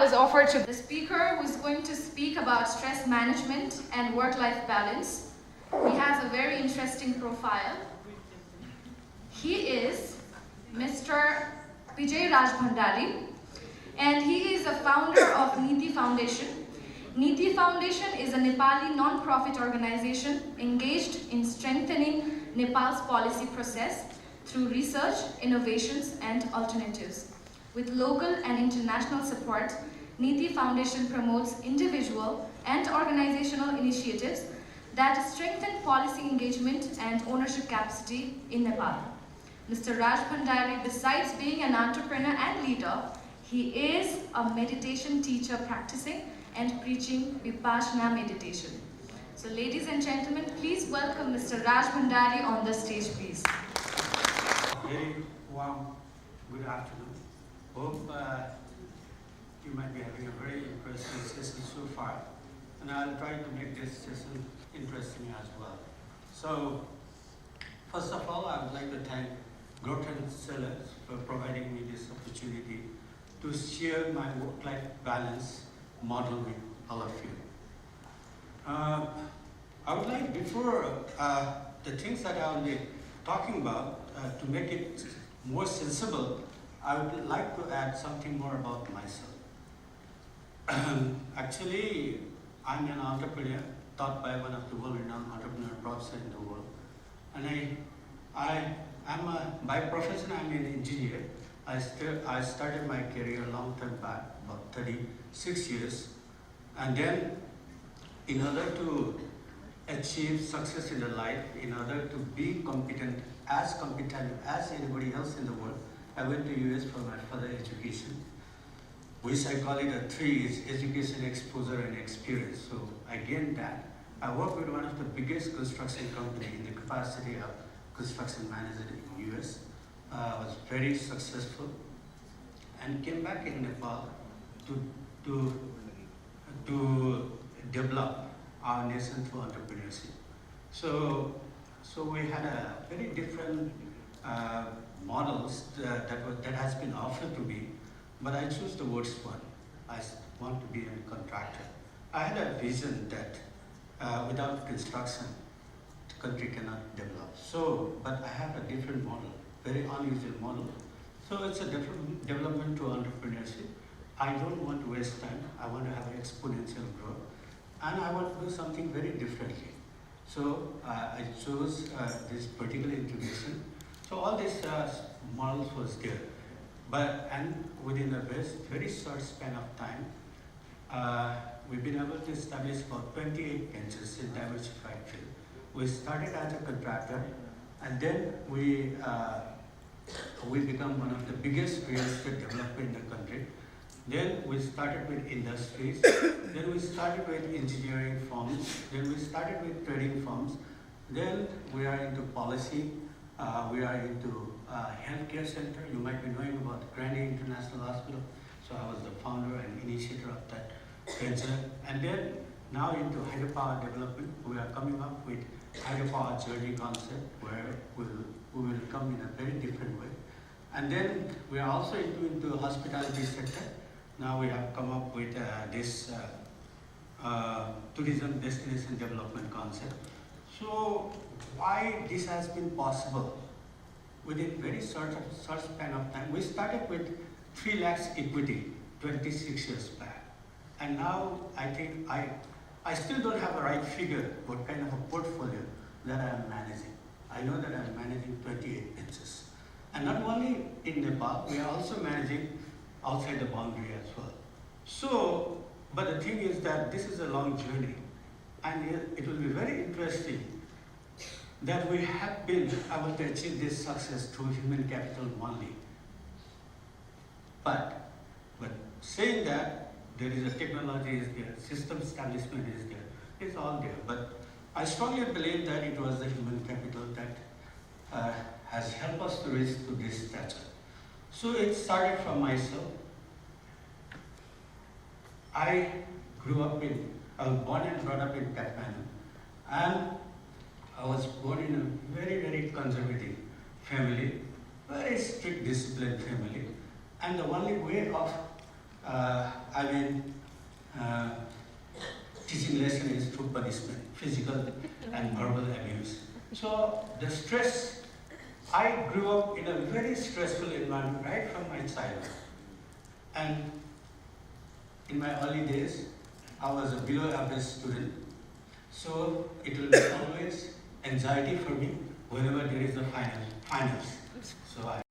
was offered to the speaker who is going to speak about stress management and work-life balance. He has a very interesting profile. He is Mr. Vijay Raj Bhandari, and he is a founder of Niti Foundation. Niti Foundation is a Nepali non-profit organization engaged in strengthening Nepal's policy process through research, innovations, and alternatives. With local and international support, Niti Foundation promotes individual and organizational initiatives that strengthen policy engagement and ownership capacity in Nepal. Mr. Raj Bhandari, besides being an entrepreneur and leader, he is a meditation teacher practicing and preaching Vipassana meditation. So ladies and gentlemen, please welcome Mr. Raj Bhandari on the stage, please. Very warm good afternoon. Hope you might be having a very interesting session so far, and I'll try to make this session interesting as well. So, first of all, I would like to thank Groton Sellers for providing me this opportunity to share my work-life balance model with all of you. I would like, before the things that I'll be talking about, to make it more sensible, I would like to add something more about myself. Actually, I'm an entrepreneur, taught by one of the world-renowned entrepreneur professors in the world. And by profession, I'm an engineer. I started my career a long time back, about 36 years. And then, in order to achieve success in the life, in order to be competent as anybody else in the world, I went to US for my further education, which I call it a 3 is education, exposure, and experience. So I gained that. I worked with one of the biggest construction company in the capacity of construction manager in US. Was very successful and came back in Nepal to develop our nation through entrepreneurship. So we had a very different models that has been offered to me, but I choose the worst one. I want to be a contractor. I had a vision that without construction, the country cannot develop. So, but I have a different model, very unusual model. So it's a different development to entrepreneurship. I don't want to waste time. I want to have exponential growth, and I want to do something very differently. So I chose this particular integration. So all these models was there, and within a very short span of time, we've been able to establish about 28 ventures in diversified field. We started as a contractor, and then we become one of the biggest real estate developer in the country. Then we started with industries, then we started with engineering firms, then we started with trading firms, then we are into policy, we are into healthcare center. You might be knowing about Grande International Hospital. So I was the founder and initiator of that venture. And then now into hydropower development, we are coming up with hydropower journey concept where we will come in a very different way. And then we are also into hospitality sector. Now we have come up with this tourism destination development concept. So why this has been possible? Within very short span of time, we started with 3 lakhs equity 26 years back. And now I think I still don't have a right figure what kind of a portfolio that I am managing. I know that I am managing 28 ventures. And not only in Nepal, we are also managing outside the boundary as well. So, but the thing is that this is a long journey, and it will be very interesting that we have been able to achieve this success through human capital only. But saying that, there is a technology is there, system establishment is there, it's all there. But I strongly believe that it was the human capital that has helped us to reach to this stature. So it started from myself. I was born and brought up in Kathmandu, and I was born in a very, very conservative family, very strict disciplined family. And the only way of I've been teaching lessons through punishment, physical and verbal abuse. So the stress, I grew up in a very stressful environment right from my childhood. And in my early days, I was a below average student. So it will be always anxiety for me whenever there is a finals. So I